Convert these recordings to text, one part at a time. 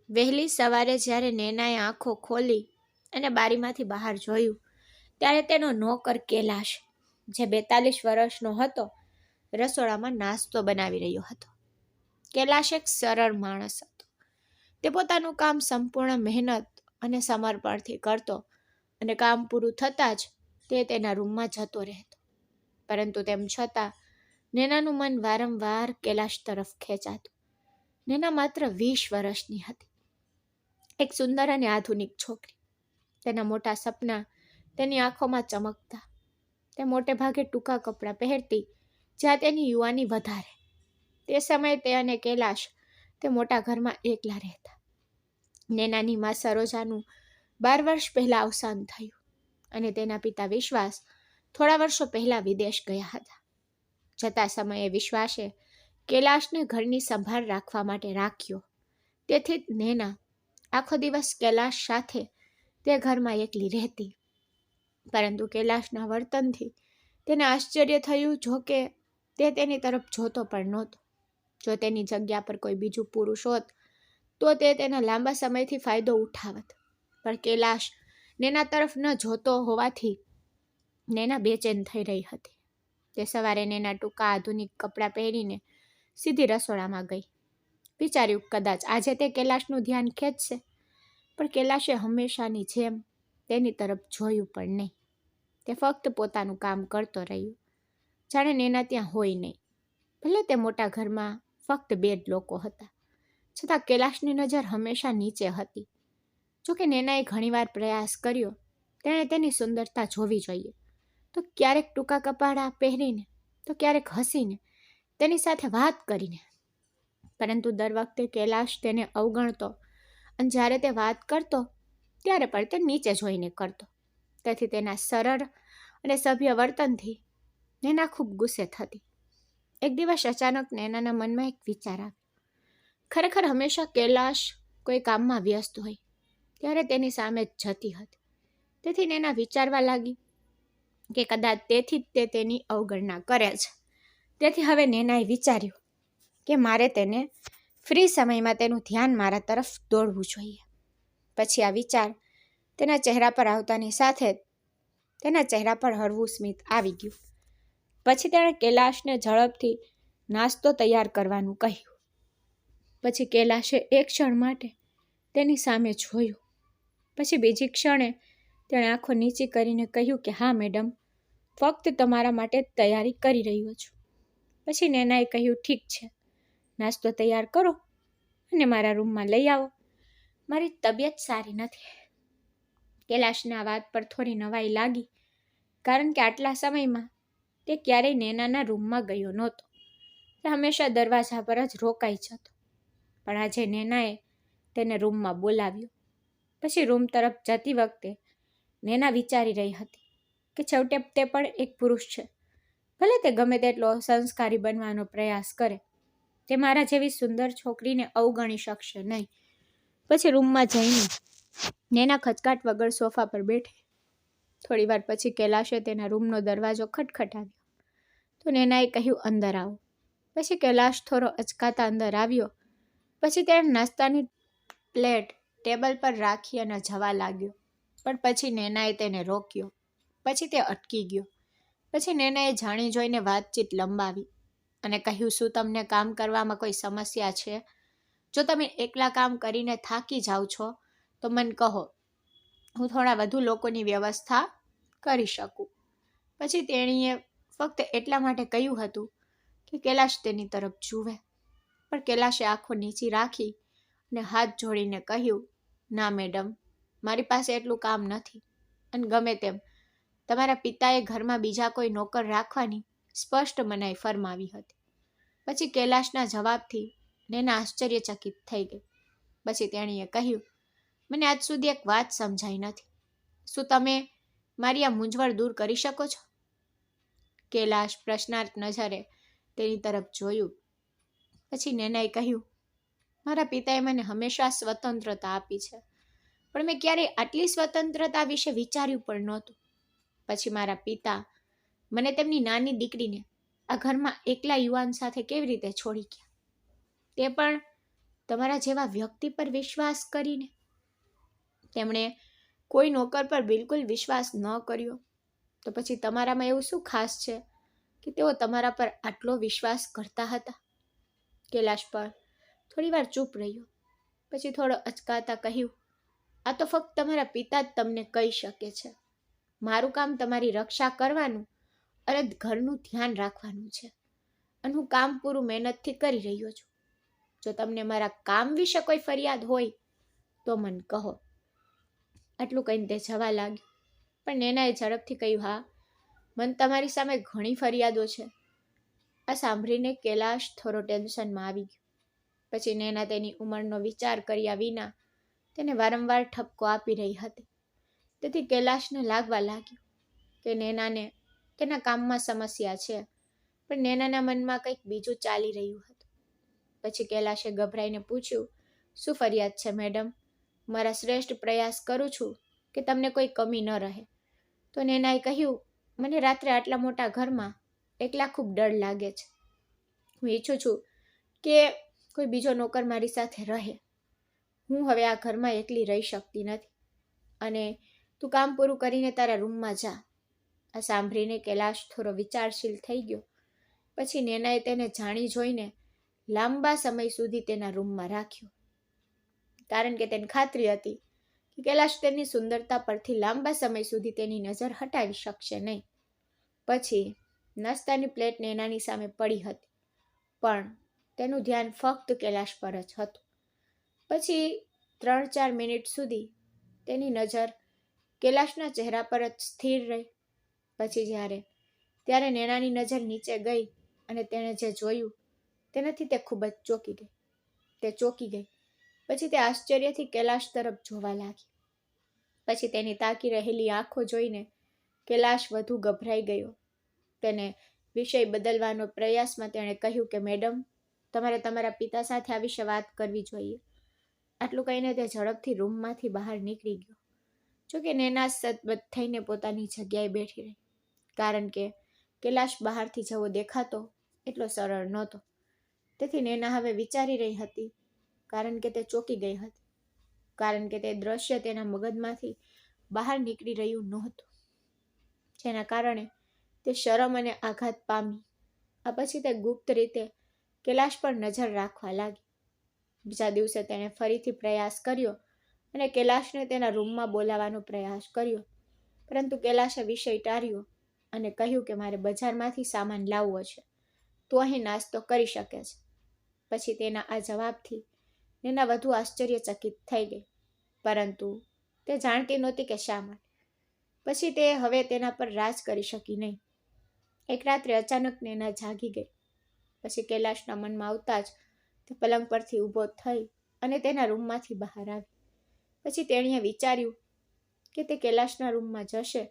વહેલી સવારે જ્યારે નેનાએ આંખો ખોલી અને બારીમાંથી બહાર જોયું, ત્યારે તેનો નોકર કૈલાશ, જે 42 વર્ષનો હતો, રસોડામાં નાસ્તો બનાવી રહ્યો હતો. કૈલાશ એક સરળ માણસ હતો. તે પોતાનું કામ સંપૂર્ણ મહેનત અને સમર્પણથી કરતો અને કામ પૂરું થતાં જ તે તેના રૂમમાં જતો રહેતો. પરંતુ તેમ છતાં નેનાનું મન વારંવાર કૈલાશ તરફ ખેંચાતું. નેના માત્ર 20 વર્ષની હતી, એક સુંદર અને આધુનિક છોકરી. તેના મોટા સપના તેની આંખોમાં ચમકતા. તે મોટે ભાગે ટૂંકા કપડાં પહેરતી, જ્યાં તેની યુવાની વધારે. તે સમયે તે અને કૈલાશ તે મોટા ઘરમાં એકલા રહેતા. નેનાની મા સરોજાનું 12 વર્ષ પહેલા અવસાન થયું અને તેના પિતા વિશ્વાસ થોડા વર્ષો પહેલા વિદેશ ગયા હતા. જતા સમયે વિશ્વાસે કૈલાશને ઘરની સંભાળ રાખવા માટે રાખ્યો. તેથી નેના આખો દિવસ કૈલાશ સાથે તે ઘરમાં એકલી રહેતી. પરંતુ કૈલાશના વર્તનથી તેને આશ્ચર્ય થયું. જો કે તે તેની તરફ જોતો પણ નહોતો. જો તેની જગ્યા પર કોઈ બીજું પુરુષ હોત તો તે તેના લાંબા સમયથી ફાયદો ઉઠાવત. પણ કૈલાશ નેના તરફ ન જોતો હોવાથી નેના બેચેન થઈ રહી હતી. તે સવારે નેના ટૂંકા આધુનિક કપડાં પહેરીને સીધી રસોડામાં ગઈ. વિચાર્યું કદાચ આજે તે કૈલાશનું ધ્યાન ખેંચશે, પણ કૈલાશે હંમેશાની જેમ તેની તરફ જોયું પણ નહીં. તે ફક્ત પોતાનું કામ કરતો રહ્યો, જાણે નેના ત્યાં હોય નહીં. ભલે તે મોટા ઘરમાં ફક્ત 2 જ લોકો હતા, છતાં કૈલાશની નજર હંમેશા નીચે હતી. જોકે નેનાએ ઘણીવાર પ્રયાસ કર્યો. તેણે તેની સુંદરતા જોવી જોઈએ, તો ક્યારેક ટૂંકા કપડાં પહેરીને, તો ક્યારેક હસીને, તેની સાથે વાત કરીને. પરંતુ દર વખતે કૈલાશ તેને અવગણતો અને જ્યારે તે વાત કરતો ત્યારે પણ તે નીચે જોઈને કરતો. તેથી તેના સરળ અને સભ્ય વર્તનથી નેના ખૂબ ગુસ્સે થતી. એક દિવસ અચાનક નેનાના મનમાં એક વિચાર આવ્યો. ખરેખર હંમેશા કૈલાશ કોઈ કામમાં વ્યસ્ત હોય ત્યારે તેની સામે જ જતી હતી. તેથી નેના વિચારવા લાગી કે કદાચ તેથી જ તે તેની અવગણના કરે છે. તેથી હવે નેનાએ વિચાર્યું કે મારે તેને ફ્રી સમયમાં તેનું ધ્યાન મારા તરફ દોડવું જોઈએ. પછી આ વિચાર તેના ચહેરા પર આવતાની સાથે જ તેના ચહેરા પર હળવું સ્મિત આવી ગયું. પછી તેણે કૈલાશને ઝડપથી નાસ્તો તૈયાર કરવાનું કહ્યું. પછી કૈલાશે એક ક્ષણ માટે તેની સામે જોયું. પછી બીજી ક્ષણે તેણે આંખો નીચી કરીને કહ્યું કે હા મેડમ, ફક્ત તમારા માટે તૈયારી કરી રહ્યો છું. પછી નેનાએ કહ્યું ઠીક છે, નાસ્તો તૈયાર કરો અને મારા રૂમમાં લઈ આવો. મારી તબિયત સારી નથી. કૈલાશને આ વાત પર થોડી નવાઈ લાગી, કારણ કે આટલા સમયમાં તે ક્યારેય નેનાના રૂમમાં ગયો નહોતો. તે હંમેશા દરવાજા પર જ રોકાઈ જતો. પણ આજે નેનાએ તેને રૂમમાં બોલાવ્યો. પછી રૂમ તરફ જતી વખતે નેના વિચારી રહી હતી કે છેવટે તે પણ એક પુરુષ છે. ભલે તે ગમે તેટલો સંસ્કારી બનવાનો પ્રયાસ કરે, તે મારા જેવી સુંદર છોકરીને અવગણી શકશે નહીં. પછી રૂમમાં જઈને નેના ખચકાટ વગર સોફા પર બેઠી. થોડી વાર પછી કૈલાશે તેના રૂમનો દરવાજો ખટખટાવ્યો. તો નેનાએ કહ્યું અંદર આવો. પછી કૈલાશ થોડો અચકાતા અંદર આવ્યો. પછી તેણે નાસ્તાની પ્લેટ ટેબલ પર રાખી અને જવા લાગ્યો. પણ પછી નેનાએ તેને રોક્યો. પછી તે અટકી ગયો. પછી નેનાએ જાણી જોઈને વાતચીત લંબાવી અને કહ્યું શું તમને કામ કરવામાં કોઈ સમસ્યા છે? જો તમે એકલા કામ કરીને થાકી જાઓ છો તો મને કહો, હું થોડા વધુ લોકોની વ્યવસ્થા કરી શકું. પછી તેણીએ ફક્ત એટલા માટે કહ્યું હતું કે કૈલાશ તેની તરફ જુએ. પણ કૈલાશે આંખો નીચી રાખી અને હાથ જોડીને કહ્યું ના મેડમ, મારી પાસે એટલું કામ નથી. અને ગમે તેમ તમારા પિતાએ ઘરમાં બીજા કોઈ નોકર રાખવાની સ્પષ્ટ મનાઈ ફરમાવી હતી. પછી કૈલાશના જવાબથી નેના આશ્ચર્યચકિત થઈ ગઈ. પછી તેણીએ કહ્યું મને આજ સુધી એક વાત સમજાઈ નથી. શું તમે મારી આ મૂંઝવણ દૂર કરી શકો છો? કૈલાશ પ્રશ્નાર્થ નજરે તેની તરફ જોયું. પછી નેનાએ કહ્યું મારા પિતાએ મને હંમેશા સ્વતંત્રતા આપી છે, પણ મેં ક્યારેય આટલી સ્વતંત્રતા વિશે વિચાર્યું પણ નહોતું. પછી મારા પિતા મને તેમની નાની દીકરીને આ ઘરમાં એકલા યુવાન સાથે કેવી રીતે છોડી ગયા, તે પણ તમારા જેવા વ્યક્તિ પર વિશ્વાસ કરીને? તેમણે કોઈ નોકર પર બિલકુલ વિશ્વાસ ન કર્યો, તો પછી તમારામાં એવું શું ખાસ છે કે તેઓ તમારા પર આટલો વિશ્વાસ કરતા હતા? કૈલાશ પર થોડીવાર ચૂપ રહ્યો, પછી થોડો અચકાતા કહ્યું, આ તો ફક્ત તમારા પિતા જ તમને કહી શકે છે. મારું કામ તમારી રક્ષા કરવાનું અને ઘરનું ધ્યાન રાખવાનું છે, અને હું કામ પૂરું મહેનતથી કરી રહ્યો છું. જો તમને મારા કામ વિશે કોઈ ફરિયાદ હોય તો મને કહો. આટલું કહીને તે જવા લાગ્યો, પણ નેનાએ ઝડપથી કહ્યું, હા, મને તમારી સામે ઘણી ફરિયાદો છે. આ સાંભળીને કૈલાશ થોડો ટેન્શનમાં આવી ગયો. પછી નેના તેની ઉંમરનો વિચાર કર્યા વિના તેને વારંવાર ઠપકો આપી રહી હતી. તેથી કૈલાશને લાગવા લાગ્યું કે નેનાને તેના કામમાં સમસ્યા છે, પણ નેનાના મનમાં કંઈક બીજું ચાલી રહ્યું હતું. પછી કૈલાશે ગભરાઈને પૂછ્યું, શું ફરિયાદ છે મેડમ? મારા શ્રેષ્ઠ પ્રયાસ કરું છું કે તમને કોઈ કમી ન રહે. તો નેનાએ કહ્યું, મને રાત્રે આટલા મોટા ઘરમાં એકલા ખૂબ ડર લાગે છે. હું ઈચ્છું છું કે કોઈ બીજો નોકર મારી સાથે રહે. હું હવે આ ઘરમાં એકલી રહી શકતી નથી, અને તું કામ પૂરું કરીને તારા રૂમમાં જા. આ સાંભળીને કૈલાશ થોડો વિચારશીલ થઈ ગયો. પછી નેનાએ તેને જાણી જોઈને લાંબા સમય સુધી તેના રૂમમાં રાખ્યો, કારણ કે તેને ખાતરી હતી કે કૈલાશ તેની સુંદરતા પરથી લાંબા સમય સુધી તેની નજર હટાવી શકશે નહીં. પછી નાસ્તાની પ્લેટ નેનાની સામે પડી હતી, પણ તેનું ધ્યાન ફક્ત કૈલાશ પર જ હતું. પછી 3-4 મિનિટ સુધી તેની નજર કૈલાશના ચહેરા પર જ સ્થિર રહી. પછી ત્યારે નેનાની નજર નીચે ગઈ અને તેણે જે જોયું તેનાથી તે ખૂબ જ ચોંકી ગઈ. પછી તે આશ્ચર્યથી કૈલાશ તરફ જોવા લાગી. પછી તેની તાકી રહેલી આંખો જોઈને કૈલાશ વધુ ગભરાઈ ગયો. તેને વિષય બદલવાનો પ્રયાસમાં તેણે કહ્યું કે મેડમ, તમારે તમારા પિતા સાથે આ વિશે વાત કરવી જોઈએ. આટલું કહીને તે ઝડપથી રૂમમાંથી બહાર નીકળી ગયો. જોકે નેના સતબત થઈને પોતાની જગ્યાએ બેઠી રહી, કારણ કે કૈલાશ બહારથી જેવો દેખાતો એટલો સરળ નહોતો. તેથી નેના હવે વિચારી રહી હતી, કારણ કે તે ચોંકી ગઈ હતી, કારણ કે તે દ્રશ્ય તેના મગજમાંથી બહાર નીકળી રહ્યું નહોતું, જેના કારણે તે શરમ અને આઘાત પામી. આ પછી તે ગુપ્ત રીતે કૈલાશ પર નજર રાખવા લાગી. બીજા દિવસે તેણે ફરીથી પ્રયાસ કર્યો અને કૈલાશને તેના રૂમમાં બોલાવવાનો પ્રયાસ કર્યો, પરંતુ કૈલાશે વિષય ટાળ્યો અને કહ્યું કે મારે બજારમાંથી સામાન લાવવો છે, તું અહીં નાસ્તો કરી શકે છે. પછી તેના આ જવાબથી નેના વધુ આશ્ચર્યચકિત થઈ ગઈ, પરંતુ તે જાણતી નહોતી કે શા માટે. પછી તે હવે તેના પર રાજ કરી શકી નહીં. એક રાત્રે અચાનક નેના જાગી ગઈ. પછી કૈલાશના મનમાં આવતા જ તે પલંગ પરથી ઊભો થઈ અને તેના રૂમમાંથી બહાર આવી. પછી તેણીએ વિચાર્યું કે તે કૈલાશના રૂમમાં જશે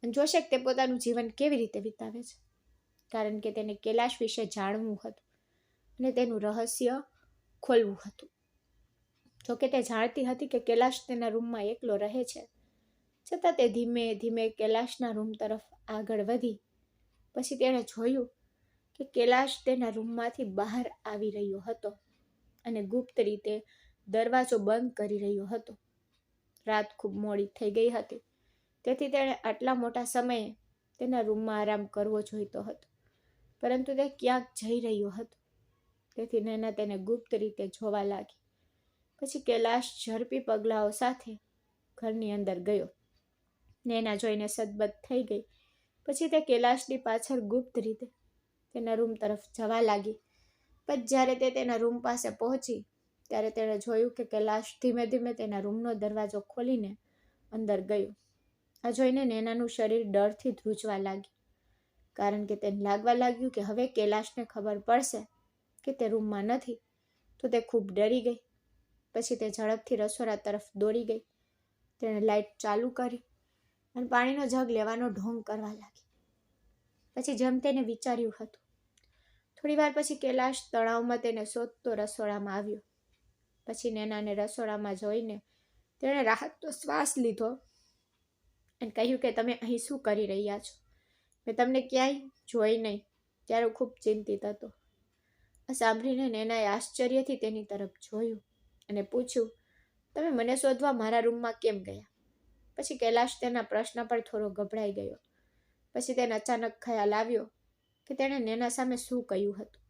અને જોશે કે તે પોતાનું જીવન કેવી રીતે વિતાવે છે, કારણ કે તેને કૈલાશ વિશે જાણવું હતું અને તેનું રહસ્ય ખોલવું હતું. જોકે તે જાણતી હતી કે કૈલાશ તેના રૂમમાં એકલો રહે છે, છતાં તે ધીમે ધીમે કૈલાશના રૂમ તરફ આગળ વધી. પછી તેણે જોયું કે કૈલાશ તેના રૂમમાંથી બહાર આવી રહ્યો હતો અને ગુપ્ત રીતે દરવાજો બંધ કરી રહ્યો હતો. રાત ખૂબ મોડી થઈ ગઈ હતી, તેથી તેણે આટલા મોટા સમયે તેના રૂમમાં આરામ કરવો જોઈતો હતો, પરંતુ તે ક્યાંક જઈ રહ્યો હતો. તેથી નેના તેને ગુપ્ત રીતે જોવા લાગી. પછી કૈલાશ ઝડપી પગલાઓ સાથે ઘરની અંદર ગયો. નેના જોઈને સદબદ થઈ ગઈ. પછી તે કૈલાશની પાછળ ગુપ્ત રીતે તેના રૂમ તરફ જવા લાગી. પણ જ્યારે તે તેના રૂમ પાસે પહોંચી ત્યારે તેણે જોયું કે કૈલાશ ધીમે ધીમે તેના રૂમનો દરવાજો ખોલીને અંદર ગયો. આ જોઈને નેનાનું શરીર ડરથી ધ્રુજવા લાગ્યું, કારણ કે તેને લાગવા લાગ્યું કે હવે કૈલાશને ખબર પડશે કે તે રૂમમાં નથી, તો તે ખૂબ ડરી ગઈ. પછી તે ઝડપથી રસોડા તરફ દોડી ગઈ. તેણે લાઇટ ચાલુ કરી અને પાણીનો જગ લેવાનો ઢોંગ કરવા લાગી. પછી જેમ તેને વિચાર્યું હતું, થોડીવાર પછી કૈલાશ તણાવમાં તેને શોધતો રસોડામાં આવ્યો. પછી નેનાને રસોડામાં જોઈને તેણે રાહતનો શ્વાસ લીધો અને કહ્યું કે તમે અહીં શું કરી રહ્યા છો? મેં તમને ક્યાંય જોઈ નહીં. ત્યારે ખૂબ ચિંતિત હતો. આ સાંભળીને નેનાએ આશ્ચર્યથી તેની તરફ જોયું અને પૂછ્યું, તમે મને શોધવા મારા રૂમમાં કેમ ગયા? પછી કૈલાશ તેના પ્રશ્ન પર થોડો ગભરાઈ ગયો. પછી તેને અચાનક ખ્યાલ આવ્યો કે તેણે નેના સામે શું કહ્યું હતું.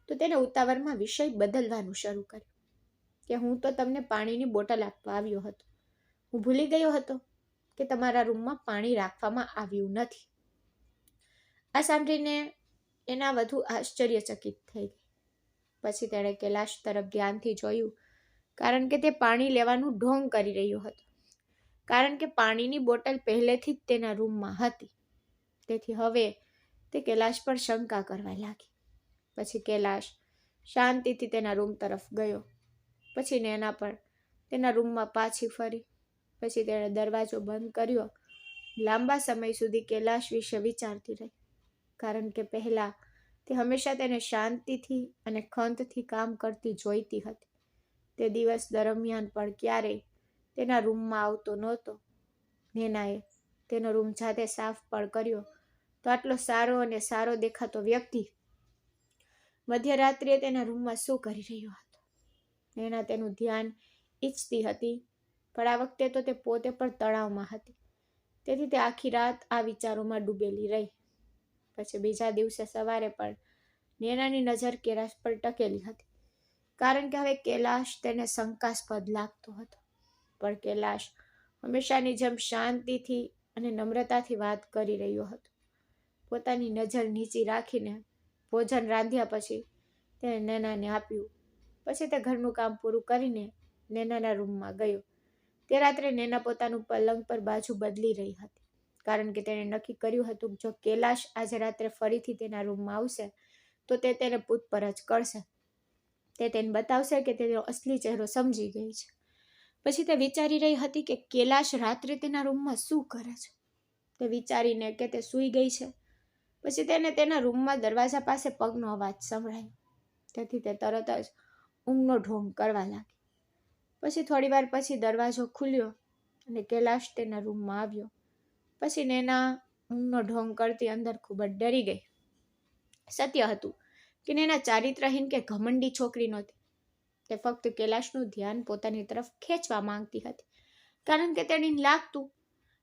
તો તેને ઉતાવળમાં વિષય બદલવાનું શરૂ કર્યું કે હું તો તમને પાણીની બોટલ આપવા આવ્યો હતો. હું ભૂલી ગયો હતો કે તમારા રૂમમાં પાણી રાખવામાં આવ્યું નથી. આ સાંભળીને એના વધુ આશ્ચર્યચકિત થઈ ગઈ. પછી તેણે કૈલાશ તરફ ધ્યાનથી જોયું, કારણ કે તે પાણી લેવાનું ઢોંગ કરી રહ્યો હતો. કારણ કે પાણીની બોટલ પહેલેથી જ તેના રૂમમાં હતી. તેથી હવે તે કૈલાશ પર શંકા કરવા લાગી. પછી કૈલાશ શાંતિથી તેના રૂમ તરફ ગયો. પછી નેના પર તેના રૂમમાં પાછી ફરી. પછી તેણે દરવાજો બંધ કર્યો. લાંબા સમય સુધી કૈલાશ વિશે વિચારતી રહી, કારણ કે પહેલા તે હંમેશા તેને શાંતિથી અને ખંતથી કામ કરતી જોઈતી હતી. તે દિવસ દરમિયાન પણ ક્યારેય તેના રૂમમાં આવતો નહોતો. નેનાએ તેનો રૂમ જાતે સાફ પણ કર્યો તો આટલો સારો અને સારો દેખાતો વ્યક્તિ મધ્યરાત્રિએ તેના રૂમમાં શું કરી રહ્યો હતો? નેના તેનું ધ્યાન ઈચ્છતી હતી, પણ આ વખતે તો તે પોતે પણ તણાવમાં હતી. તેથી તે આખી રાત આ વિચારોમાં ડૂબેલી રહી. પછી બીજા દિવસે સવારે પણ નેનાની નજર કૈલાશ પર ટકેલી હતી, કારણ કે હવે કૈલાશ તેને શંકાસ્પદ લાગતો હતો. પણ કૈલાશ હંમેશાની જેમ શાંતિથી અને નમ્રતાથી વાત કરી રહ્યો હતો. પોતાની નજર નીચી રાખીને ભોજન રાંધ્યા પછી તેણે નેનાને આપ્યું. પછી તે ઘરનું કામ પૂરું કરીને નેનાના રૂમમાં ગયો. તે રાત્રે નેના પોતાનું પલંગ પર બાજુ બદલી રહી હતી, કારણ કે તેણે નક્કી કર્યું હતું કે જો કૈલાશ આજે રાત્રે ફરીથી તેના રૂમમાં આવશે તો તે તેને પૂછપરછ કરશે. તે તેને બતાવશે કે તેનો અસલી ચહેરો સમજી ગઈ છે. પછી તે વિચારી રહી હતી કે કૈલાશ રાત્રે તેના રૂમમાં શું કરે છે. તે વિચારીને કે તે સૂઈ ગઈ છે. પછી તેને તેના રૂમમાં દરવાજા પાસે પગનો અવાજ સંભળાયો. તેથી તે તરત જ ઊંઘનો ઢોંગ કરવા લાગી. પછી થોડીવાર પછી દરવાજો ખુલ્યો અને કૈલાશ તેના રૂમમાં આવ્યો. પછી નેના ઊંઘનો ઢોંગ કરતી અંદર ખૂબ જ ડરી ગઈ. સત્ય હતું કે નેના ચારિત્રહીન કે ઘમંડી છોકરી નહોતી. તે ફક્ત કૈલાશનું ધ્યાન પોતાની તરફ ખેંચવા માંગતી હતી, કારણ કે તેને લાગતું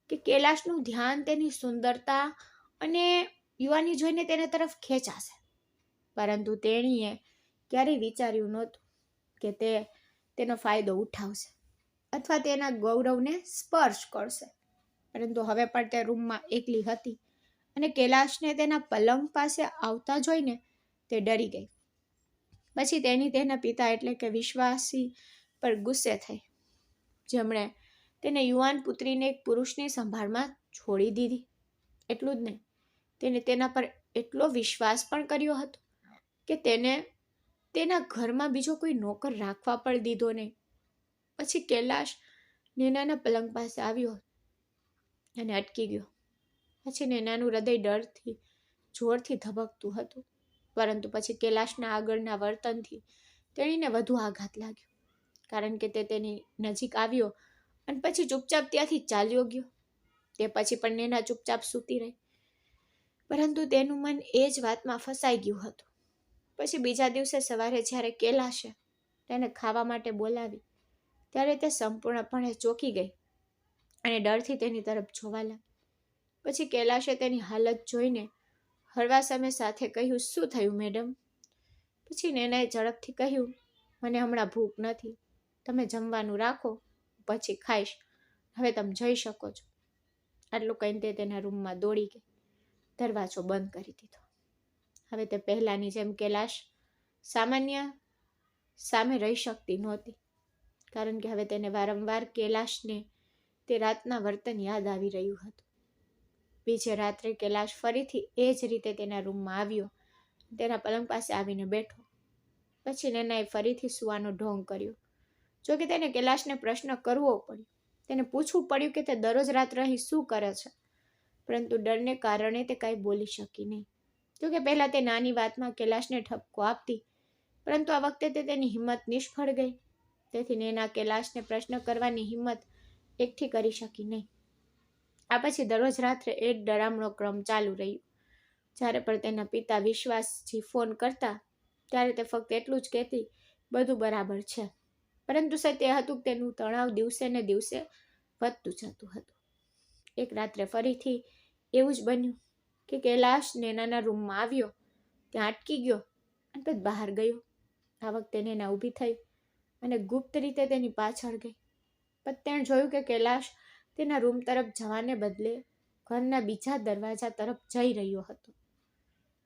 કે કૈલાશનું ધ્યાન તેની સુંદરતા અને યુવાની જોઈને તેના તરફ ખેંચાશે. પરંતુ તેણીએ ક્યારેય વિચાર્યું નહોતું કે તે તેનો ફાયદો ઉઠાવશે અથવા તેના ગૌરવને સ્પર્શ કરશે. પરંતુ હવે પણ તે રૂમમાં એકલી હતી અને કૈલાશને તેના પલંગ પાસે આવતા જોઈને તે ડરી ગઈ. પછી તેની તેના પિતા એટલે કે વિશ્વાસી પર ગુસ્સે થઈ, જેમણે તેને યુવાન પુત્રીને એક પુરુષની સંભાળમાં છોડી દીધી. એટલું જ નહીં, તેને તેના પર એટલો વિશ્વાસ પણ કર્યો હતો કે તેને તેના ઘરમાં બીજો કોઈ નોકર રાખવા પણ દીધો નહીં. પછી કૈલાશ નેનાના પલંગ પાસે આવ્યો અને અટકી ગયો. પછી નેનાનું હૃદય ડરથી જોરથી ધબકતું હતું. પરંતુ પછી કૈલાશના આગળના વર્તનથી તેણીને વધુ આઘાત લાગ્યો, કારણ કે તે તેની નજીક આવ્યો અને પછી ચૂપચાપ ત્યાંથી ચાલ્યો ગયો. તે પછી પણ નેના ચૂપચાપ સૂતી રહી, પરંતુ તેનું મન એ જ વાતમાં ફસાઈ ગયું હતું. પછી બીજા દિવસે સવારે જ્યારે કૈલાશે તેને ખાવા માટે બોલાવી, ત્યારે તે સંપૂર્ણપણે ચોંકી ગઈ અને ડરથી તેની તરફ જોવા લાગી. પછી કૈલાશે તેની હાલત જોઈને હળવા સમય સાથે કહ્યું, શું થયું મેડમ? પછી નેનાએ ઝડપથી કહ્યું, મને હમણાં ભૂખ નથી, તમે જમવાનું રાખો, પછી ખાઈશ, હવે તમે જઈ શકો છો. આટલું કહીને તે તેના રૂમમાં દોડી ગઈ. દરવાજો બંધ કરી દીધો. હવે તે પહેલાની જેમ કૈલાશ સામે રહી શકતી નહોતી, કારણ કે હવે તેને વારંવાર કૈલાશને તે રાતના વર્તન યાદ આવી રહ્યું હતું. બીજે રાત્રે કૈલાશ ફરીથી એ જ રીતે તેના રૂમમાં આવ્યો, તેના પલંગ પાસે આવીને બેઠો. પછી નેનાએ ફરીથી સૂવાનો ઢોંગ કર્યો. જોકે તેને કૈલાશને પ્રશ્ન કરવો પડ્યો. તેને પૂછવું પડ્યું કે તે દરરોજ રાત્રે અહીં શું કરે છે, પરંતુ ડરને કારણે તે કાંઈ બોલી શકી નહીં. જોકે પહેલાં તે નાની વાતમાં કૈલાશને ઠપકો આપતી, પરંતુ આ વખતે તે તેની હિંમત નિષ્ફળ ગઈ. તેથી નેના કૈલાશને પ્રશ્ન કરવાની હિંમત એકઠી કરી શકી નહીં. આ પછી દરરોજ રાત્રે એ જ ડરામણો ક્રમ ચાલુ રહ્યો. જ્યારે પણ તેના પિતા વિશ્વાસજી ફોન કરતા ત્યારે તે ફક્ત એટલું જ કહેતી, બધું બરાબર છે. પરંતુ સત્ય હતું કે તેનું તણાવ દિવસે ને દિવસે વધતું જતું હતું. એક રાત્રે ફરીથી એવું જ બન્યું કે કૈલાશ નેનાના રૂમમાં આવ્યો, ત્યાં અટકી ગયો અને પછી બહાર ગયો. આ વખતે નેના ઊભી થઈ અને ગુપ્ત રીતે તેની પાછળ ગઈ. પણ તેણે જોયું કે કૈલાશ તેના રૂમ તરફ જવાને બદલે ઘરના બીજા દરવાજા તરફ જઈ રહ્યો હતો.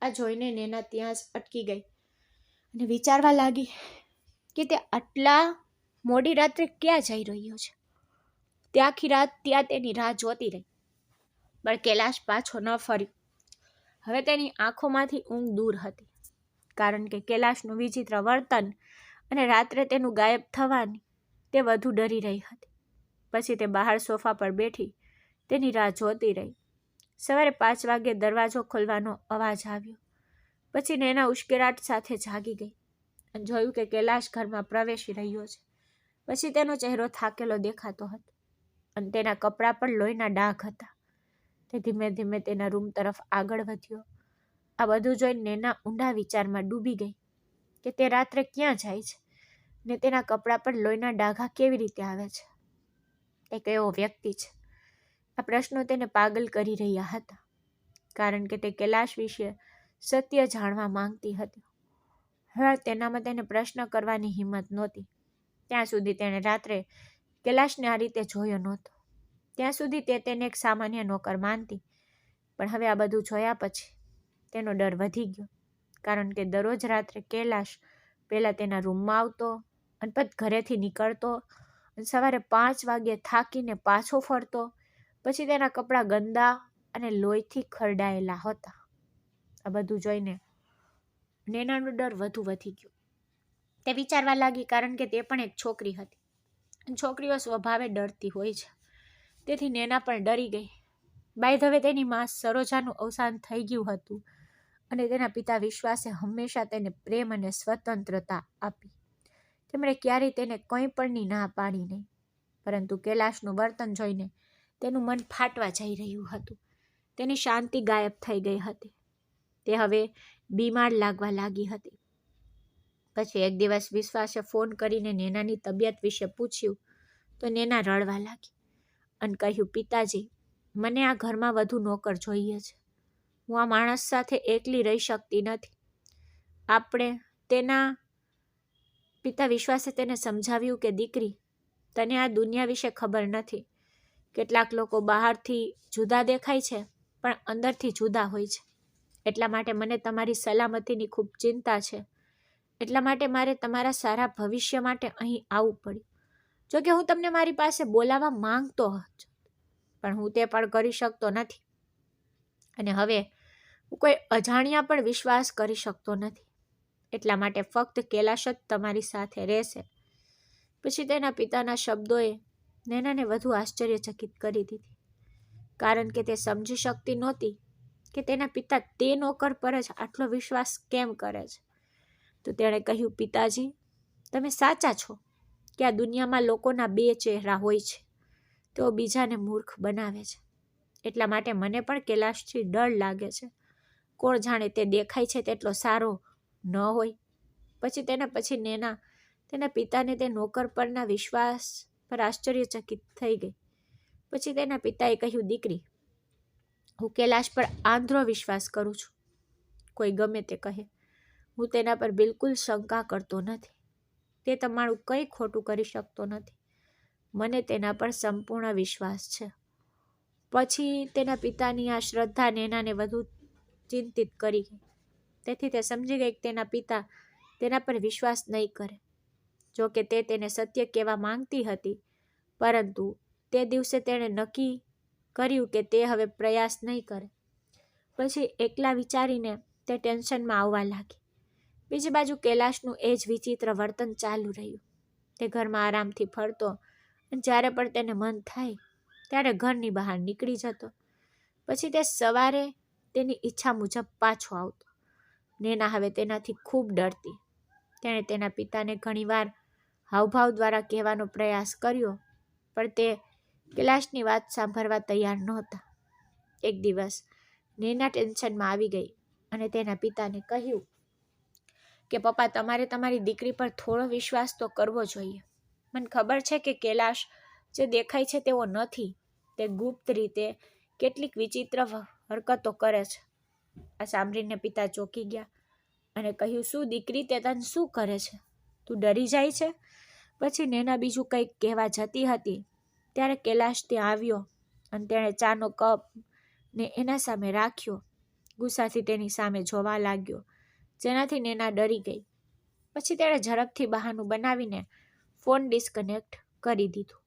આ જોઈને નેના ત્યાં જ અટકી ગઈ અને વિચારવા લાગી કે તે આટલા મોડી રાત્રે ક્યાં જઈ રહ્યો છે. તે આખી રાત ત્યાં તેની રાહ જોતી રહી, પણ કૈલાશ પાછો ન ફર્યો. હવે તેની આંખોમાંથી ઊંઘ દૂર હતી, કારણ કે કૈલાશનું વિચિત્ર વર્તન અને રાત્રે તેનું ગાયબ થવાની તે વધુ ડરી રહી હતી. પછી તે બહાર સોફા પર બેઠી તેની રાહ જોતી રહી. સવારે 5 વાગે દરવાજો ખોલવાનો અવાજ આવ્યો. પછી નેના ઉશ્કેરાટ સાથે જાગી ગઈ અને જોયું કે કૈલાશ ઘરમાં પ્રવેશી રહ્યો છે. પછી તેનો ચહેરો થાકેલો દેખાતો હતો અને તેના કપડાં પર લોહીના ડાઘ હતા. તે ધીમે ધીમે તેના રૂમ તરફ આગળ વધ્યો. આ બધું જોઈને નેના ઊંડા વિચારમાં ડૂબી ગઈ કે તે રાત્રે ક્યાં જાય છે ને તેના કપડાં પર લોહીના ડાઘા કેવી રીતે આવે છે. એ કેવો વ્યક્તિ છે? આ પ્રશ્નો તેને પાગલ કરી રહ્યા હતા, કારણ કે તે કૈલાશ વિશે સત્ય જાણવા માંગતી હતી. હવે તેનામાં તેને પ્રશ્ન કરવાની હિંમત નહોતી. ત્યાં સુધી તેણે રાત્રે કૈલાશને આ રીતે જોયો નહોતો. ત્યાં સુધી તે તેને એક સામાન્ય નોકર માનતી. પણ હવે આ બધું જોયા પછી તેનો ડર વધી ગયો, કારણ કે દરરોજ રાત્રે કૈલાશ પહેલાં તેના રૂમમાં આવતો અને પછી ઘરેથી નીકળતો અને સવારે 5 વાગ્યે થાકીને પાછો ફરતો. પછી તેના કપડાં ગંદા અને લોહીથી ખરડાયેલા હતા. આ બધું જોઈને નેનાનો ડર વધુ વધી ગયો. તે વિચારવા લાગી, કારણ કે તે પણ એક છોકરી હતી. છોકરીઓ સ્વભાવે ડરતી હોય છે. તેથી નેના પણ ડરી ગઈ. બાય ધ વે, તેની માં સરોજાનું અવસાન થઈ ગયું હતું અને તેના પિતા વિશ્વાસે હંમેશા તેને પ્રેમ અને સ્વતંત્રતા આપી. તેમણે ક્યારેય તેને કંઈ પણની ના પાડી નહીં. પરંતુ કૈલાશનું વર્તન જોઈને તેનું મન ફાટવા જઈ રહ્યું હતું. તેની શાંતિ ગાયબ થઈ ગઈ હતી. તે હવે બીમાર લાગવા લાગી હતી. પછી એક દિવસ વિશ્વાસે ફોન કરીને નેનાની તબિયત વિશે પૂછ્યું તો નેના રડવા લાગી અને કહ્યું, પિતાજી, મને આ ઘરમાં વધુ નોકર જોઈએ છે. હું આ માણસ સાથે એકલી રહી શકતી નથી. તેના પિતા વિશ્વાસે તેને સમજાવ્યું કે દીકરી, તને આ દુનિયા વિશે ખબર નથી. કેટલાક લોકો બહારથી જુદા દેખાય છે પણ અંદરથી જુદા હોય છે. એટલા માટે મને તમારી સલામતીની ખૂબ ચિંતા છે. એટલા માટે મારે તમારા સારા ભવિષ્ય માટે અહીં આવવું પડ્યું. જોકે હું તમને મારી પાસે બોલાવવા માંગતો હતો, પણ હું તે પણ કરી શકતો નથી. અને હવે હું કોઈ અજાણ્યા પર વિશ્વાસ કરી શકતો નથી. એટલા માટે ફક્ત કૈલાશ જ તમારી સાથે રહેશે. પછી તેના પિતાના શબ્દોએ નેનાને વધુ આશ્ચર્યચકિત કરી દીધી, કારણ કે તે સમજી શકતી નહોતી કે તેના પિતા તે નોકર પર જ આટલો વિશ્વાસ કેમ કરે છે. તો તેણે કહ્યું, પિતાજી, તમે સાચા છો કે આ દુનિયામાં લોકોના 2 ચહેરા હોય છે. તેઓ બીજાને મૂર્ખ બનાવે છે. એટલા માટે મને પણ કૈલાશથી ડર લાગે છે. કોણ જાણે તે દેખાય છે તેટલો સારો ન હોય. પછી નેના તેના પિતાને તે નોકર પરના વિશ્વાસ પર આશ્ચર્યચકિત થઈ ગઈ. પછી તેના પિતાએ કહ્યું, દીકરી, હું કૈલાશ પર આંધળો વિશ્વાસ કરું છું. કોઈ ગમે તે કહે, હું તેના પર બિલકુલ શંકા કરતો નથી. તે તમારું કંઈ ખોટું કરી શકતો નથી. મને તેના પર સંપૂર્ણ વિશ્વાસ છે. પછી તેના પિતાની આ શ્રદ્ધા નેનાને વધુ ચિંતિત કરી ગઈ. તેથી તે સમજી ગઈ કે તેના પિતા તેના પર વિશ્વાસ નહીં કરે. જો કે તે તેને સત્ય કહેવા માંગતી હતી, પરંતુ તે દિવસે તેણે નક્કી કર્યું કે તે હવે પ્રયાસ નહીં કરે. પછી એકલા વિચારીને તે ટેન્શનમાં આવવા લાગી. બીજી બાજુ કૈલાશનું એ જ વિચિત્ર વર્તન ચાલુ રહ્યું. તે ઘરમાં આરામથી ફરતો અને જ્યારે પણ તેને મન થાય ત્યારે ઘરની બહાર નીકળી જતો. પછી તે સવારે તેની ઈચ્છા મુજબ પાછો આવતો. નેના હવે તેનાથી ખૂબ ડરતી. તેણે તેના પિતાને ઘણીવાર હાવભાવ દ્વારા કહેવાનો પ્રયાસ કર્યો, પણ તે કૈલાશની વાત સાંભળવા તૈયાર નહોતા. એક દિવસ નેના ટેન્શનમાં આવી ગઈ અને તેના પિતાને કહ્યું કે પપ્પા તમારે તમારી દીકરી પર થોડો વિશ્વાસ તો કરવો જોઈએ. મને ખબર છે કે કૈલાશ જે દેખાય છે તેવો નથી. તે ગુપ્ત રીતે કેટલીક વિચિત્ર હરકતો કરે છે. આ સાંભળીને પિતા ચોંકી ગયા અને કહ્યું, શું દીકરી, તે તને શું કરે છે? તું ડરી જાય છે? પછી નેના બીજું કંઈક કહેવા જતી હતી ત્યારે કૈલાશ ત્યાં આવ્યો અને તેણે ચાનો કપ ને એના સામે રાખ્યો. ગુસ્સાથી તેની સામે જોવા લાગ્યો, જેનાથી નેના ડરી ગઈ. પછી તેણે ઝડપથી બહાનું બનાવીને ફોન ડિસ્કનેક્ટ કરી દીધું.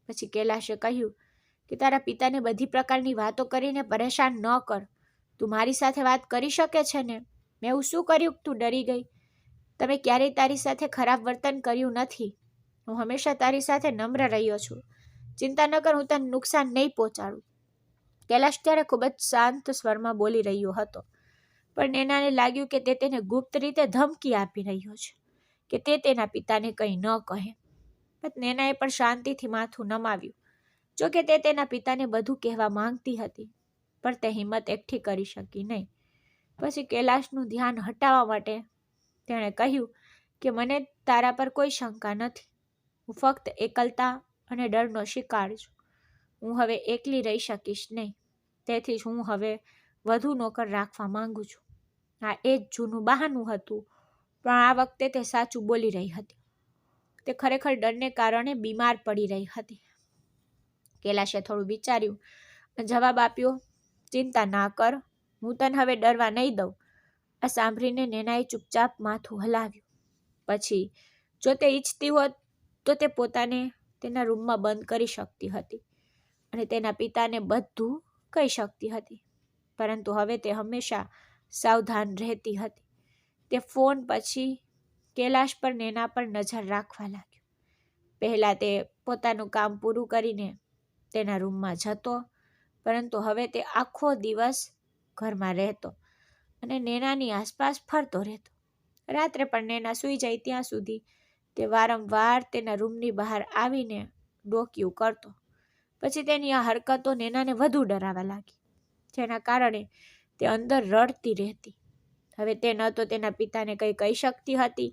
પછી કૈલાશે કહ્યું કે તારા પિતાને બધી પ્રકારની વાતો કરીને પરેશાન ન કર. તું મારી સાથે વાત કરી શકે છે ને? મેં એવું શું કર્યું કે તું ડરી ગઈ? તમે ક્યારેય તારી સાથે ખરાબ વર્તન કર્યું નથી. હું હંમેશા તારી સાથે નમ્ર રહ્યો છું. ચિંતા ન કર, હું તને નુકસાન નહીં પહોંચાડું. કૈલાશ ત્યારે ખૂબ જ શાંત સ્વરમાં બોલી રહ્યો હતો, પણ નેનાને લાગ્યું કે તે તેને ગુપ્ત રીતે ધમકી આપી રહ્યો છે કે તે તેના પિતાને કંઈ ન કહે. પણ નેનાએ પણ શાંતિથી માથું નમાવ્યું. જોકે તે તેના પિતાને બધું કહેવા માંગતી હતી, પણ તે હિંમત એકઠી કરી શકી નહીં. પછી કૈલાશનું ધ્યાન હટાવવા માટે તેણે કહ્યું કે મને તારા પર કોઈ શંકા નથી. હું ફક્ત એકલતા અને ડરનો શિકાર છું. હું હવે એકલી રહી શકીશ નહીં. તેથી જ હું હવે વધુ નોકર રાખવા માંગુ છું. આ એ જ જૂનું બહાનું હતું, પણ આ વખતે તે સાચું બોલી રહી હતી. તે ખરેખર ડરને કારણે બીમાર પડી રહી હતી. કૈલાશે થોડું વિચાર્યું અને જવાબ આપ્યો, ચિંતા ના કર, હું તને હવે ડરવા નહીં દઉં. આ સાંભળીને નેનાએ ચૂપચાપ માથું હલાવ્યું. પછી જો તે ઈચ્છતી હોત તો તે પોતાને તેના રૂમમાં બંધ કરી શકતી હતી અને તેના પિતાને બધું કહી શકતી હતી. પરંતુ હવે તે હંમેશા સાવધાન રહેતી હતી. તે ફોન પછી કૈલાશ પર નેના પર નજર રાખવા લાગ્યો. પહેલાં તે પોતાનું કામ પૂરું કરીને તેના રૂમમાં જતો, પરંતુ હવે તે આખો દિવસ ઘરમાં રહેતો અને નેનાની આસપાસ ફરતો રહેતો. રાત્રે પણ નેના સૂઈ જાય ત્યાં સુધી તે વારંવાર તેના રૂમની બહાર આવીને ડોકિયું કરતો. પછી તેની આ હરકતો નેનાને વધુ ડરાવવા લાગી, જેના કારણે તે અંદર રડતી રહેતી. હવે તે ન તો તેના પિતાને કંઈ કહી શકતી હતી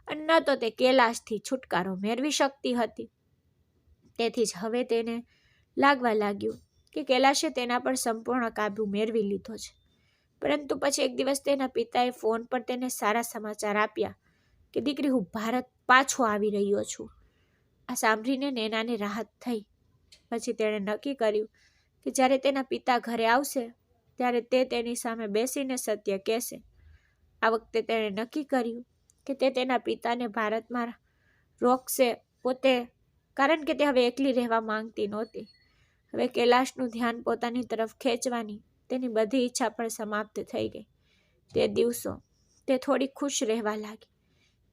અને ન તો તે કૈલાશથી છુટકારો મેળવી શકતી હતી. તેથી જ હવે તેને લાગવા લાગ્યું કે કૈલાશે તેના પર સંપૂર્ણ કાબૂ મેળવી લીધો છે. પરંતુ પછી એક દિવસ તેના પિતાએ ફોન પર તેને સારા સમાચાર આપ્યા કે દીકરી, હું ભારત પાછો આવી રહ્યો છું. આ સાંભળીને નેનાને રાહત થઈ. પછી તેણે નક્કી કર્યું કે જ્યારે તેના પિતા ઘરે આવશે ત્યારે તે તેની સામે બેસીને સત્ય કહેશે. આ વખતે તેણે નક્કી કર્યું કે તે તેના પિતાને ભારતમાં રોકશે પોતે, કારણ કે તે હવે એકલી રહેવા માંગતી નહોતી. હવે કૈલાશનું ધ્યાન પોતાની તરફ ખેંચવાની તેની બધી ઈચ્છા પણ સમાપ્ત થઈ ગઈ. તે દિવસો તે થોડી ખુશ રહેવા લાગી,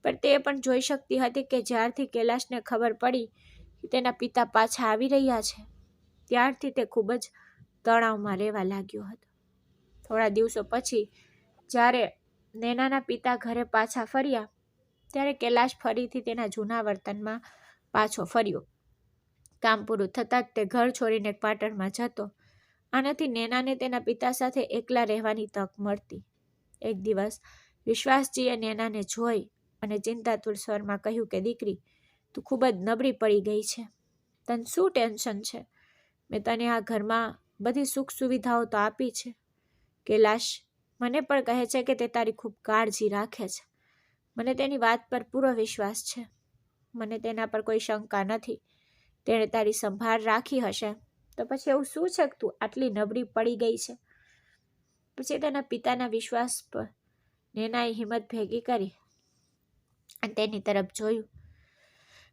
પણ તે પણ જોઈ શકતી હતી કે જ્યારથી કૈલાશને ખબર પડી કે તેના પિતા પાછા આવી રહ્યા છે, ત્યારથી તે ખૂબ જ તણાવમાં રહેવા લાગ્યો હતો. થોડા દિવસો પછી જ્યારે નેનાના પિતા ઘરે પાછા ફર્યા ત્યારે કૈલાશ ફરીથી તેના જૂના વર્તનમાં પાછો ફર્યો. કામ પૂરું થતાં જ તે ઘર છોડીને ક્વાર્ટરમાં જતો. આનાથી નેનાને તેના પિતા સાથે એકલા રહેવાની તક મળતી. એક દિવસ વિશ્વાસજીએ નેનાને જોઈ અને ચિંતાતુર સ્વરમાં કહ્યું કે દીકરી, તું ખૂબ જ નબળી પડી ગઈ છે. તને શું ટેન્શન છે? મેં તને આ ઘરમાં બધી સુખ સુવિધાઓ તો આપી છે. કૈલાશ મને પણ કહે છે કે તે તારી ખૂબ કાળજી રાખે છે. મને તેની વાત પર પૂરો વિશ્વાસ છે. મને તેના પર કોઈ શંકા નથી. તેણે તારી સંભાળ રાખી હશે તો પછી એવું શું છે કે તું આટલી નબળી પડી ગઈ છે? પછી તેના પિતાના વિશ્વાસ પર નેનાએ હિંમત ભેગી કરી અને તેની તરફ જોયું.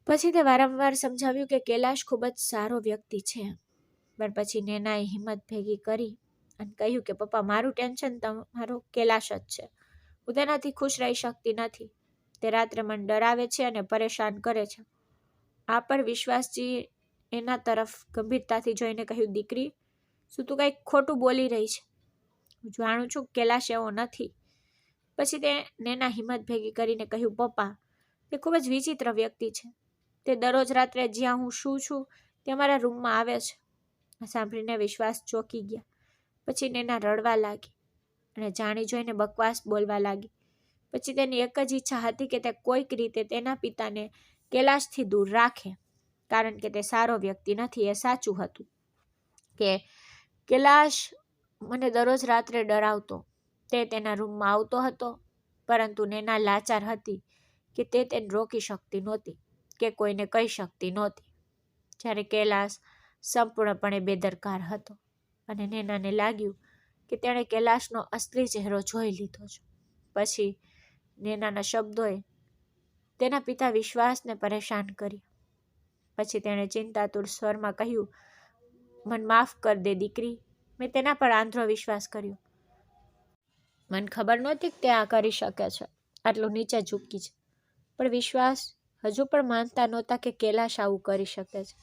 પછી તે વારંવાર સમજાવ્યું કે કૈલાશ ખૂબ જ સારો વ્યક્તિ છે. પણ પછી નેનાએ હિંમત ભેગી કરી અને કહ્યું કે પપ્પા, મારું ટેન્શન તમારો કૈલાશ જ છે. હું તેનાથી ખુશ રહી શકતી નથી. તે રાત્રે મને ડરાવે છે અને પરેશાન કરે છે. આ પર વિશ્વાસજી એના તરફ ગંભીરતાથી જોઈને કહ્યું, દીકરી, શું તું કંઈક ખોટું બોલી રહી છે? હું જાણું છું કૈલાશ એવો નથી. પછી તે નેના હિંમત ભેગી કરીને કહ્યું, પપ્પા, તે ખૂબ જ વિચિત્ર વ્યક્તિ છે. તે દરરોજ રાત્રે જ્યાં હું સૂઉં છું તે મારા રૂમમાં આવે છે. આ સાંભળીને વિશ્વાસ ચોંકી ગયા. પછી નેના રડવા લાગી અને જાણી જોઈને બકવાસ બોલવા લાગી. પછી તેની એક જ ઈચ્છા હતી કે તે કોઈક રીતે તેના પિતાને કૈલાશથી દૂર રાખે, કારણ કે તે સારો વ્યક્તિ નથી. એ સાચું હતું કે કૈલાશ મને દરરોજ રાત્રે ડરાવતો. તે તેના રૂમમાં આવતો હતો, પરંતુ નેના લાચાર હતી કે તે તેને રોકી શકતી નહોતી કે કોઈને કહી શકતી નહોતી. જ્યારે કૈલાશ સંપૂર્ણપણે બેદરકાર હતો અને નેનાને લાગ્યું કે તેણે કૈલાશનો અસલી ચહેરો જોઈ લીધો છે. પછી નેનાના શબ્દોએ તેના પિતા વિશ્વાસને પરેશાન કર્યા. પછી તેણે ચિંતાતુર સ્વરમાં કહ્યું, મને માફ કર દે દીકરી, મેં તેના પર આંધળો વિશ્વાસ કર્યો. મને ખબર નહોતી કે તે આ કરી શકે છે, આટલું નીચે ઝૂકી છે. પણ વિશ્વાસ હજુ પણ માનતા નહોતા કે કૈલાશ આવું કરી શકે છે.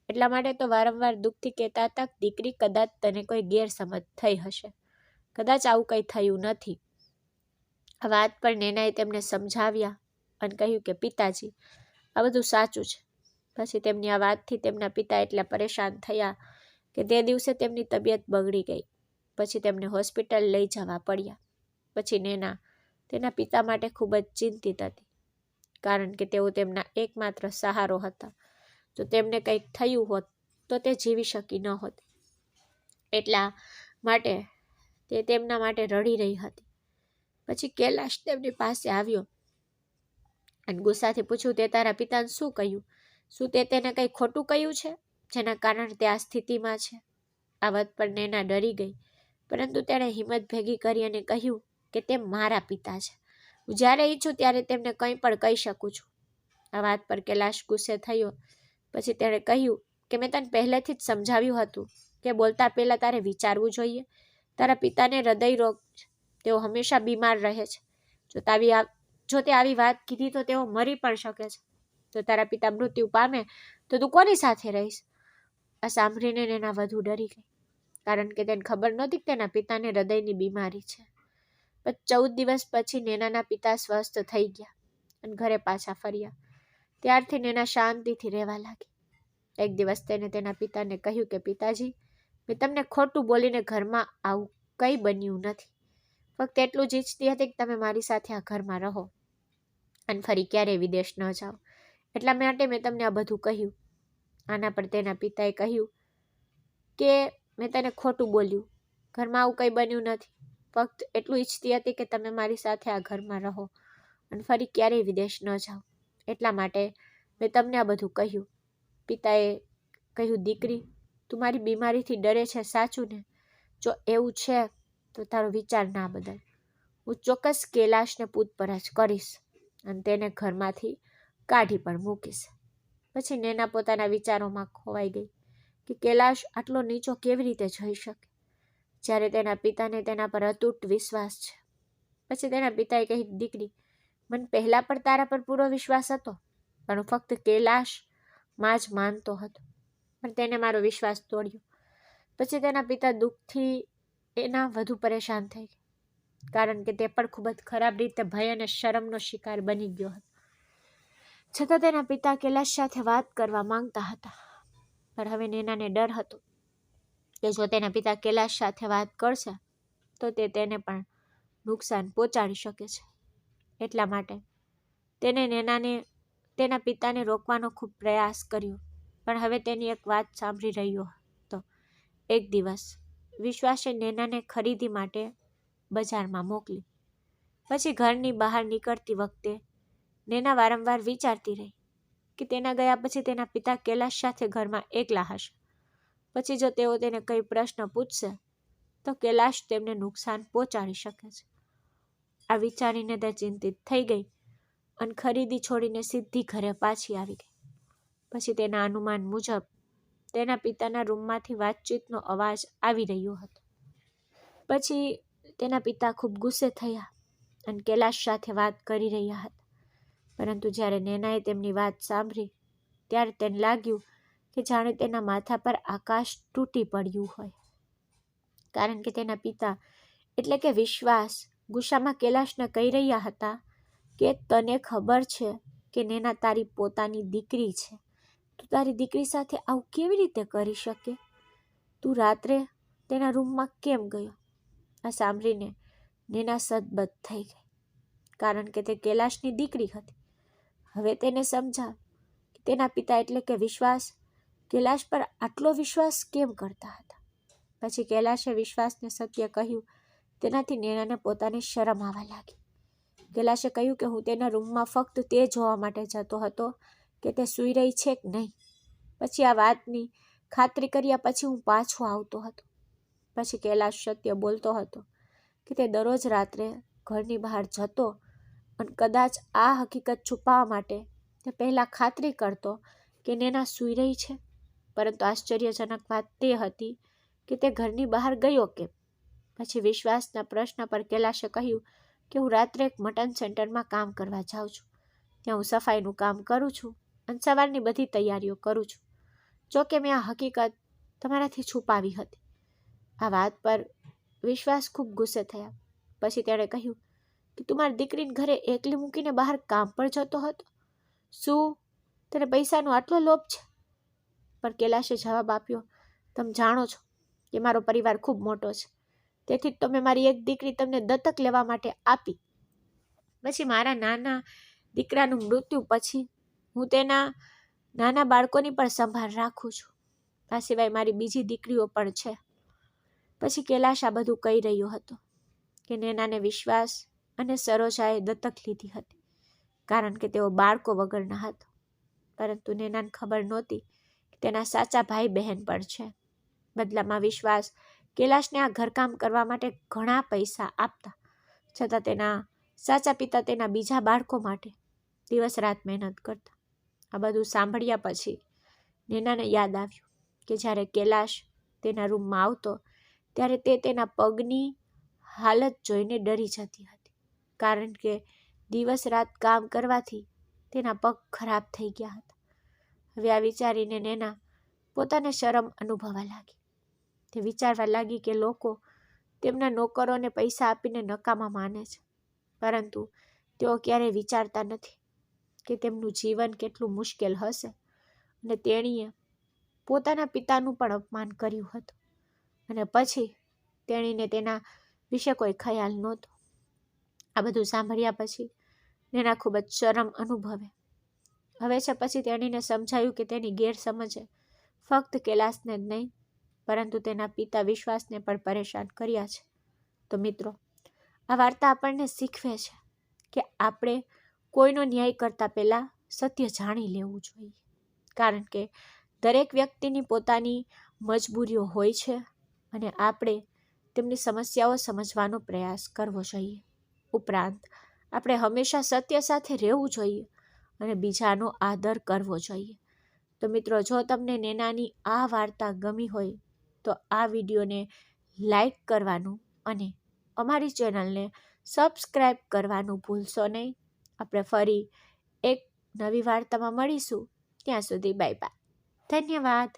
એટલા માટે તો વારંવાર દુઃખથી કહેતા હતા, દીકરી કદાચ તને કોઈ ગેરસમજ થઈ હશે, કદાચ આવું કંઈ થયું નથી. આ વાત પર નેનાએ તેમને સમજાવ્યા અને કહ્યું કે પિતાજી, આ બધું સાચું છે. પછી તેમની આ વાતથી તેમના પિતા એટલા પરેશાન થયા કે તે દિવસે તેમની તબિયત બગડી ગઈ. પછી તેમને હોસ્પિટલ લઈ જવા પડ્યા. પછી નેના તેના પિતા માટે ખૂબ જ ચિંતિત હતી, કારણ કે તેઓ તેમના એકમાત્ર સહારો હતા. જો તેમને કંઈક થયું હોત તો તે જીવી શકી ન હોત. એટલા માટે તે તેમના માટે રડી રહી હતી. પછી કૈલાશ તેમની પાસે આવ્યો અને ગુસ્સાથી પૂછ્યું, તે તારા પિતાને શું કહ્યું? શું તે તેને કંઈ ખોટું કહ્યું છે જેના કારણે તે આ સ્થિતિમાં છે? આ વાત પર નેના ડરી ગઈ, પરંતુ તેણે હિંમત ભેગી કરી અને કહ્યું કે તે મારા પિતા છે. હું જ્યારે ઈચ્છું ત્યારે તેમને કંઈ પણ કહી શકું છું. આ વાત પર કૈલાશ ગુસ્સે થયો. પછી તેણે કહ્યું કે મેં તને પહેલેથી જ સમજાવ્યું હતું કે બોલતા પહેલાં તારે વિચારવું જોઈએ. તારા પિતાને હૃદય રોગ છે, તેઓ હંમેશા બીમાર રહે છે. જો તે આવી વાત કીધી તો તેઓ મરી પણ શકે છે. જો તારા પિતા મૃત્યુ પામે તો તું કોની સાથે રહીશ? આ સાંભળીને નેના વધુ ડરી ગઈ, કારણ કે તેને ખબર નહોતી કે તેના પિતાને હૃદયની બીમારી છે. 14 દિવસ પછી નેનાના પિતા સ્વસ્થ થઈ ગયા અને ઘરે પાછા ફર્યા. ત્યારથી નેના શાંતિથી રહેવા લાગી. એક દિવસ તેને તેના પિતાને કહ્યું કે પિતાજી, મેં તમને ખોટું બોલીને ઘરમાં આવું કંઈ બન્યું નથી. ફક્ત એટલું જ ઈચ્છતી હતી કે તમે મારી સાથે આ ઘરમાં રહો અને ફરી ક્યારેય વિદેશ ન જાઓ. એટલા માટે મેં તમને આ બધું કહ્યું. આના પર તેના પિતાએ કહ્યું કે મેં તને ખોટું બોલ્યું, ઘરમાં આવું કંઈ બન્યું નથી. ફક્ત એટલું ઈચ્છતી હતી કે તમે મારી સાથે આ ઘરમાં રહો અને ફરી ક્યારેય વિદેશ ન જાઓ. એટલા માટે મેં તમને આ બધું કહ્યું. પિતાએ કહ્યું, દીકરી, તું મારી બીમારીથી ડરે છે, સાચું ને? જો એવું છે તો તારો વિચાર ના બદલ. હું ચોક્કસ કૈલાશને પૂછપરછ કરીશ અને તેને ઘરમાંથી કાઢી પણ મૂકીશ. પછી નેના પોતાના વિચારોમાં ખોવાઈ ગઈ કે કૈલાશ આટલો નીચો કેવી રીતે જઈ શકે, જ્યારે તેના પિતાને તેના પર અતૂટ વિશ્વાસ છે. પછી તેના પિતાએ કહ્યું, દીકરી, મને પહેલાં પણ તારા પર પૂરો વિશ્વાસ હતો, પણ હું ફક્ત કૈલાશમાં જ માનતો હતો, પણ તેને મારો વિશ્વાસ તોડ્યો. પછી તેના પિતા દુઃખથી એના વધુ પરેશાન થઈ ગયા, કારણ કે તે પણ ખૂબ જ ખરાબ રીતે ભય અને શરમનો શિકાર બની ગયો હતો. છતાં તેના પિતા કૈલાશ સાથે વાત કરવા માંગતા હતા, પણ હવે નેનાને ડર હતો કે જો તેના પિતા કૈલાશ સાથે વાત કરશે તો તે તેને પણ નુકસાન પહોંચાડી શકે છે. એટલા માટે તેને નેનાને તેના પિતાને રોકવાનો ખૂબ પ્રયાસ કર્યો, પણ હવે તેની એક વાત સાંભળી રહ્યો હતો. એક દિવસ વિશ્વાસે નેનાને ખરીદી માટે બજારમાં મોકલી. પછી ઘરની બહાર નીકળતી વખતે નેના વારંવાર વિચારતી રહી કે તેના ગયા પછી તેના પિતા કૈલાશ સાથે ઘરમાં એકલા હશે. પછી જો તેઓ તેને કંઈ પ્રશ્ન પૂછશે તો કૈલાશ તેમને નુકસાન પહોંચાડી શકે છે. આ વિચારીને તે ચિંતિત થઈ ગઈ અને ખરીદી છોડીને સીધી ઘરે પાછી આવી ગઈ. પછી તેના અનુમાન મુજબ તેના પિતાના રૂમમાંથી વાતચીતનો અવાજ આવી રહ્યો હતો. પછી તેના પિતા ખૂબ ગુસ્સે થયા અને કૈલાશ સાથે વાત કરી રહ્યા હતા. પરંતુ જ્યારે નેનાએ તેમની વાત સાંભળી ત્યારે તેને લાગ્યું કે જાણે તેના માથા પર આકાશ તૂટી પડ્યું હોય, કારણ કે તેના પિતા એટલે કે વિશ્વાસ ગુસ્સામાં કૈલાશને કહી રહ્યા હતા કે તને ખબર છે કે નેના તારી પોતાની દીકરી છે, તું તારી દીકરી સાથે આવું કેવી રીતે કરી શકે? તું રાત્રે તેના રૂમમાં કેમ ગયો? આ સાંભળીને નેના સદબદ થઈ ગઈ. કારણ કે તે કૈલાશની દીકરી હતી. હવે તેને સમજાવ કે તેના પિતા એટલે કે વિશ્વાસ કૈલાશ પર આટલો વિશ્વાસ કેમ કરતા હતા. પછી કૈલાશે વિશ્વાસને સત્ય કહ્યું. તેનાથી નૈનાને પોતાની શરમ આવવા લાગી. કૈલાશે કહ્યું કે હું તેના રૂમમાં ફક્ત તે જોવા માટે જતો હતો કે તે સૂઈ રહી છે કે નહીં. પછી આ વાતની ખાતરી કર્યા પછી હું પાછો આવતો હતો. પછી કૈલાશ સત્ય બોલતો હતો કે તે દરરોજ રાત્રે ઘરની બહાર જતો અને કદાચ આ હકીકત છુપાવવા માટે તે પહેલાં ખાતરી કરતો કે નૈના સૂઈ રહી છે. પરંતુ આશ્ચર્યજનક વાત તે હતી કે તે ઘરની બહાર ગયો કેમ. પછી વિશ્વાસના પ્રશ્ન પર કૈલાશે કહ્યું કે હું રાત્રે એક મટન સેન્ટરમાં કામ કરવા જાઉં છું. ત્યાં હું સફાઈનું કામ કરું છું અને સવારની બધી તૈયારીઓ કરું છું. જો કે મેં આ હકીકત તમારાથી છુપાવી હતી. આ વાત પર વિશ્વાસ ખૂબ ગુસ્સે થયા. પછી તેણે કહ્યું કે તું મારી દીકરીને ઘરે એકલી મૂકીને બહાર કામ પર જતો હતો. શું તને પૈસાનો આટલો લોભ છે? પણ કૈલાશે જવાબ આપ્યો, તમે જાણો છો કે મારો પરિવાર ખૂબ મોટો છે, તેથી જ તો મેં મારી એક દીકરી તમને દત્તક લેવા માટે આપી. પછી મારા નાના દીકરાનું મૃત્યુ પછી હું તેના નાના બાળકોની પણ સંભાળ રાખું છું. આ સિવાય મારી બીજી દીકરીઓ પણ છે. પછી કૈલાશ આ બધું કહી રહ્યો હતો કે નૈનાને વિશ્વાસ અને સરોજાએ દત્તક લીધી હતી કારણ કે તેઓ બાળકો વગરના હતા. પરંતુ નૈનાને ખબર નહોતી કે તેના સાચા ભાઈ બહેન પણ છે. બદલામાં વિશ્વાસ કૈલાશને આ ઘરકામ કરવા માટે ઘણા પૈસા આપતા, છતાં તેના સાચા પિતા તેના બીજા બાળકો માટે દિવસ રાત મહેનત કરતા. આ બધું સાંભળ્યા પછી નૈનાને યાદ આવ્યું કે જ્યારે કૈલાશ તેના રૂમમાં આવતો ત્યારે તે તેના પગની હાલત જોઈને ડરી જતી હતી કારણ કે દિવસ રાત કામ કરવાથી તેના પગ ખરાબ થઈ ગયા હતા. હવે આ વિચારીને નૈના પોતાને શરમ અનુભવવા લાગી. તે વિચારવા લાગી કે લોકો તેમના નોકરોને પૈસા આપીને નકામા માને છે, પરંતુ તેઓ ક્યારેય વિચારતા નથી કે તેમનું જીવન કેટલું મુશ્કેલ હશે અને તેણીએ પોતાના પિતાનું પણ અપમાન કર્યું હતું અને પછી તેણીને તેના વિશે કોઈ ખ્યાલ નહોતો. આ બધું સાંભળ્યા પછી નૈના ખૂબ જ શરમ અનુભવે. હવે છે પછી તેણીને સમજાયું કે તેની ગેરસમજે ફક્ત કૈલાશને જ નહીં પરંતુ તેના પિતા વિશ્વાસને પણ પરેશાન કર્યા છે. તો મિત્રો, આ વાર્તા આપણને શીખવે છે કે આપણે કોઈનો ન્યાય કરતા પહેલાં સત્ય જાણી લેવું જોઈએ, કારણ કે દરેક વ્યક્તિની પોતાની મજબૂરીઓ હોય છે અને આપણે તેમની સમસ્યાઓ સમજવાનો પ્રયાસ કરવો જોઈએ. ઉપરાંત આપણે હંમેશા સત્ય સાથે રહેવું જોઈએ અને બીજાનો આદર કરવો જોઈએ. તો મિત્રો, જો તમને નૈનાની આ વાર્તા ગમી હોય તો આ વિડીયોને લાઈક કરવાનું અને અમારી ચેનલને સબસ્ક્રાઈબ કરવાનું ભૂલશો નહીં. આપણે ફરી એક નવી વાર્તામાં મળીશું. ત્યાં સુધી બાય બાય. ધન્યવાદ.